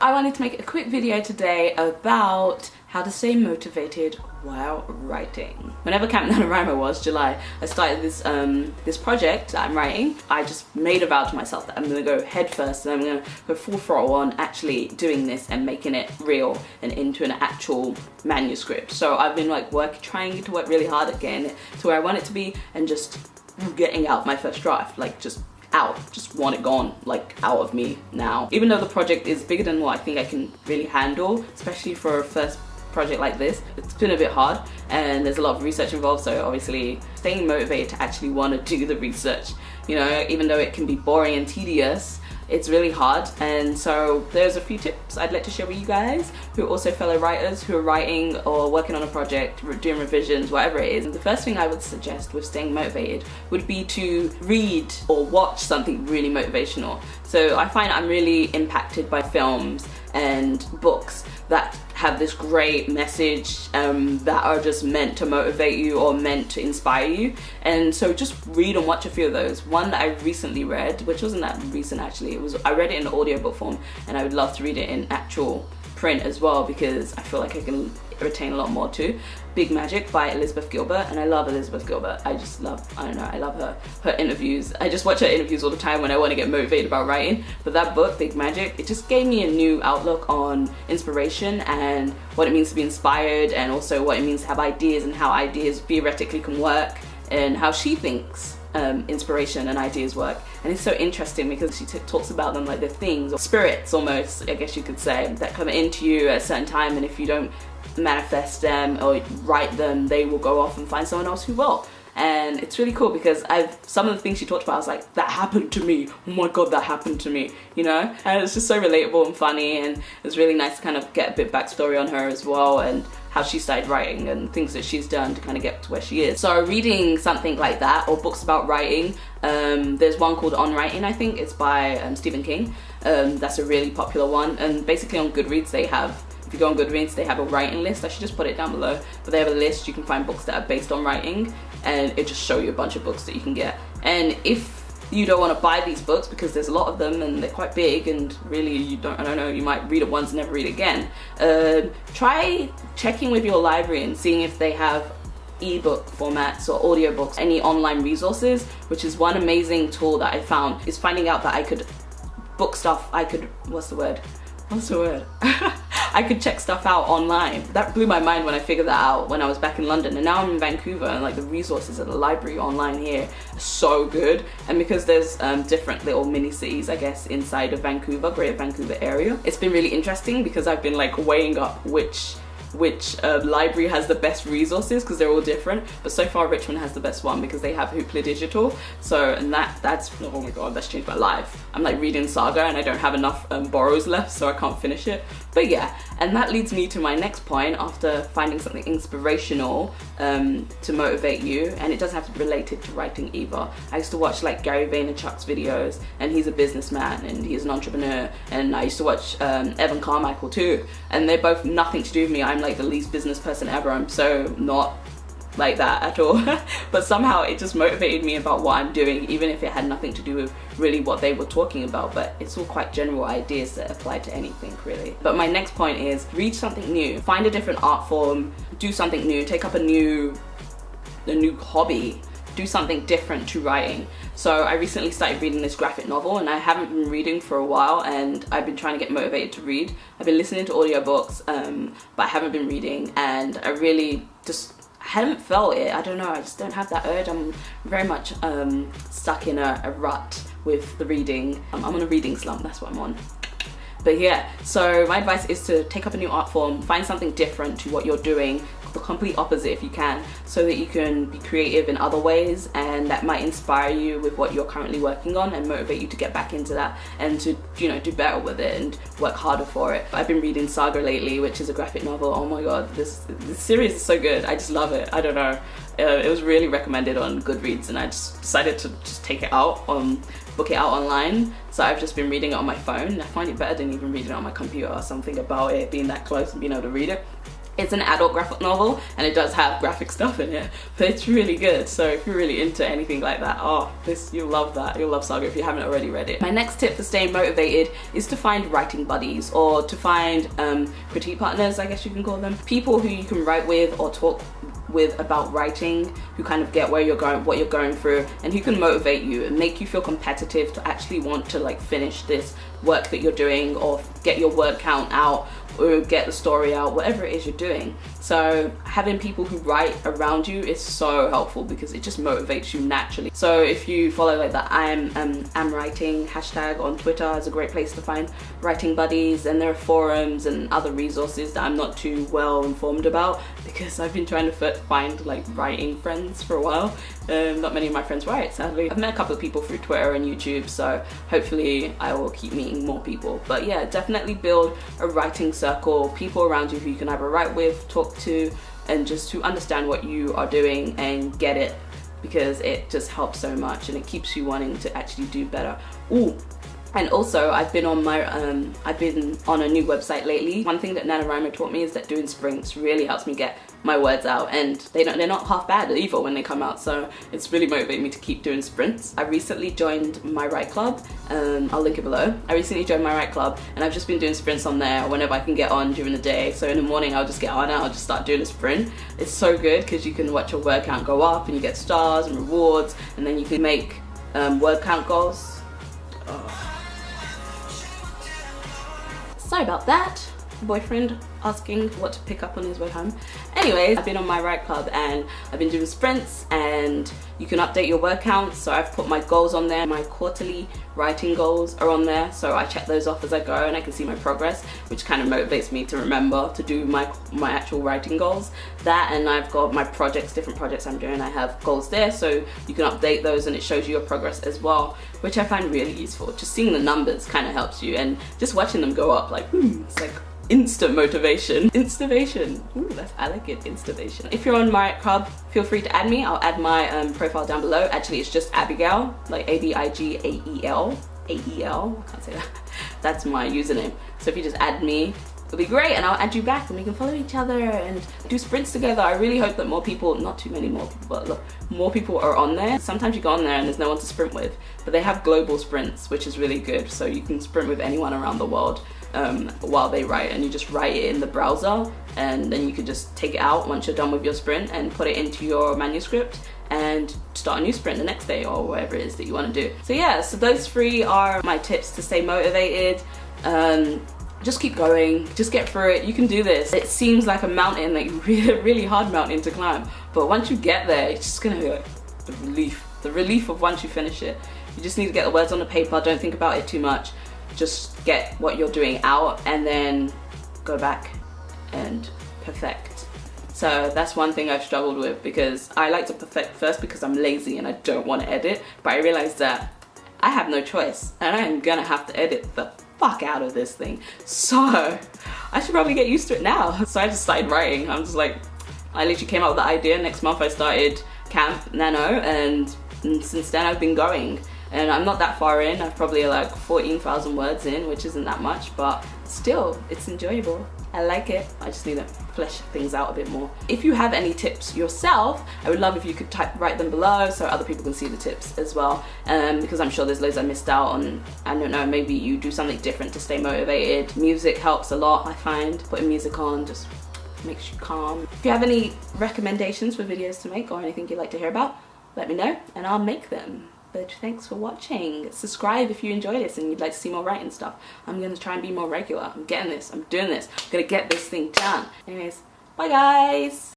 I wanted to make a quick video today about how to stay motivated while writing. Whenever Camp NaNoWriMo was, July, I started this project that I'm writing. I just made a vow to myself that I'm gonna go head first and I'm gonna go full throttle on actually doing this and making it real and into an actual manuscript. So I've been like trying to work really hard at getting it to where I want it to be and just getting out my first draft, like just want it gone, like out of me now. Even though the project is bigger than what I think I can really handle, especially for a first project like this, it's been a bit hard and there's a lot of research involved, so obviously staying motivated to actually want to do the research, you know, even though it can be boring and tedious, it's really hard. And so there's a few tips I'd like to share with you guys who are also fellow writers who are writing or working on a project, doing revisions, whatever it is. And the first thing I would suggest with staying motivated would be to read or watch something really motivational. So I find I'm really impacted by films and books that have this great message that are just meant to motivate you or meant to inspire you. And so just read and watch a few of those. One that I recently read, which wasn't that recent actually, I read it in audiobook form, and I would love to read it in actual print as well because I feel like I can retain a lot more too. Big Magic by Elizabeth Gilbert, and I love Elizabeth Gilbert. I love her interviews. I just watch her interviews all the time when I want to get motivated about writing. But that book, Big Magic, it just gave me a new outlook on inspiration and what it means to be inspired, and also what it means to have ideas and how ideas theoretically can work, and how she thinks inspiration and ideas work. And it's so interesting because she talks about them like they're things or spirits almost, I guess you could say, that come into you at a certain time, and if you don't manifest them or write them, they will go off and find someone else who will. And it's really cool because some of the things she talked about, I was like, that happened to me, oh my god, that happened to me, you know? And it's just so relatable and funny, and it's really nice to kind of get a bit backstory on her as well, and how she started writing and things that she's done to kind of get to where she is. So reading something like that, or books about writing, there's one called On Writing, I think, it's by Stephen King. That's a really popular one, and basically on Goodreads if you go on Goodreads, they have a writing list. I should just put it down below, but they have a list. You can find books that are based on writing, and it just shows you a bunch of books that you can get. And if you don't want to buy these books because there's a lot of them and they're quite big, and really I don't know, you might read it once and never read it again, try checking with your library and seeing if they have ebook formats or audiobooks, any online resources, which is one amazing tool that I found, is finding out that I could book stuff, what's the word? I could check stuff out online. That blew my mind when I figured that out when I was back in London, and now I'm in Vancouver, and like the resources at the library online here are so good. And because there's different little mini cities, I guess, inside of Vancouver, Greater Vancouver area, it's been really interesting because I've been like weighing up which library has the best resources, because they're all different, but so far Richmond has the best one because they have Hoopla Digital. So, and that's, oh my god, that's changed my life. I'm like reading Saga and I don't have enough borrows left, so I can't finish it. But yeah, and that leads me to my next point. After finding something inspirational to motivate you, and it doesn't have to be related to writing either. I used to watch like Gary Vaynerchuk's videos, and he's a businessman and he's an entrepreneur, and I used to watch Evan Carmichael too, and they're both nothing to do with me. I'm like the least business person ever. I'm so not like that at all. But somehow it just motivated me about what I'm doing, even if it had nothing to do with really what they were talking about, but it's all quite general ideas that apply to anything really. But my next point is read something new, find a different art form, do something new, take up a new hobby, do something different to writing. So I recently started reading this graphic novel, and I haven't been reading for a while, and I've been trying to get motivated to read. I've been listening to audiobooks, but I haven't been reading, and I really just haven't felt it. I don't know, I just don't have that urge. I'm very much stuck in a rut with the reading. I'm on a reading slump, that's what I'm on. But yeah, so my advice is to take up a new art form, find something different to what you're doing, the complete opposite if you can, so that you can be creative in other ways, and that might inspire you with what you're currently working on and motivate you to get back into that and to, you know, do better with it and work harder for it. I've been reading Saga lately, which is a graphic novel. Oh my god, this series is so good. I just love it. I don't know. It was really recommended on Goodreads, and I just decided to just take it out, book it out online. So I've just been reading it on my phone. I find it better than even reading it on my computer. Something about it being that close and being able to read it. It's an adult graphic novel and it does have graphic stuff in it, but it's really good. So if you're really into anything like that, oh, you'll love that. You'll love Saga if you haven't already read it. My next tip for staying motivated is to find writing buddies, or to find critique partners, I guess you can call them. People who you can write with or talk with about writing, who kind of get where you're going, what you're going through, and who can motivate you and make you feel competitive to actually want to like finish this work that you're doing, or get your word count out, or get the story out, whatever it is you're doing. So having people who write around you is so helpful because it just motivates you naturally. So if you follow like the I'm writing hashtag on Twitter, is a great place to find writing buddies, and there are forums and other resources that I'm not too well informed about because I've been trying to find like writing friends for a while. Not many of my friends write, sadly. I've met a couple of people through Twitter and YouTube, so hopefully I will keep meeting more people. But yeah, definitely build a writing circle, people around you who you can either write with, talk to, and just to understand what you are doing and get it, because it just helps so much and it keeps you wanting to actually do better. Ooh. And also, I've been on a new website lately. One thing that NaNoWriMo taught me is that doing sprints really helps me get my words out, and they're not half bad either when they come out, so it's really motivated me to keep doing sprints. I recently joined myWriteClub, I'll link it below. I recently joined myWriteClub and I've just been doing sprints on there whenever I can get on during the day. So in the morning I'll just get on and I'll just start doing a sprint. It's so good because you can watch your word count go up and you get stars and rewards, and then you can make word count goals. Oh. Sorry about that. Boyfriend asking what to pick up on his way home. Anyways, I've been on myWriteClub and I've been doing sprints, and you can update your word count. So I've put my goals on there. My quarterly writing goals are on there, so I check those off as I go and I can see my progress, which kind of motivates me to remember to do my actual writing goals. That, and I've got my projects, different projects I'm doing, I have goals there, so you can update those and it shows you your progress as well, which I find really useful. Just seeing the numbers kind of helps you, and just watching them go up, like, it's like instant motivation. Instivation. Ooh, I like it. Instivation. If you're on myWriteClub, feel free to add me. I'll add my profile down below. Actually, it's just Abigael, like Abigael. A-E-L. I can't say that. That's my username. So if you just add me, it'll be great, and I'll add you back and we can follow each other and do sprints together. I really hope that more people, not too many more people, but look, more people are on there. Sometimes you go on there and there's no one to sprint with, but they have global sprints, which is really good. So you can sprint with anyone around the world while they write, and you just write it in the browser, and then you can just take it out once you're done with your sprint and put it into your manuscript and start a new sprint the next day, or whatever it is that you want to do. So yeah, so those 3 are my tips to stay motivated. Just keep going, just get through it. You can do this. It seems like a mountain, like really hard mountain to climb, but once you get there, it's just gonna be like the relief of once you finish it. You just need to get the words on the paper. Don't think about it too much. Just get what you're doing out and then go back and perfect. So that's one thing I've struggled with, because I like to perfect first because I'm lazy and I don't want to edit, but I realized that I have no choice and I am gonna have to edit the fuck out of this thing. So I should probably get used to it now. So I just started writing. I'm just like, I literally came up with the idea. Next month I started Camp Nano, and since then I've been going. And I'm not that far in. I've probably like 14,000 words in, which isn't that much, but still, it's enjoyable. I like it. I just need to flesh things out a bit more. If you have any tips yourself, I would love if you could write them below so other people can see the tips as well. Because I'm sure there's loads I missed out on. I don't know, maybe you do something different to stay motivated. Music helps a lot, I find. Putting music on just makes you calm. If you have any recommendations for videos to make or anything you'd like to hear about, let me know and I'll make them. But thanks for watching. Subscribe if you enjoy this and you'd like to see more writing stuff. I'm gonna try and be more regular. I'm getting this, I'm doing this. I'm gonna get this thing done. Anyways, bye guys.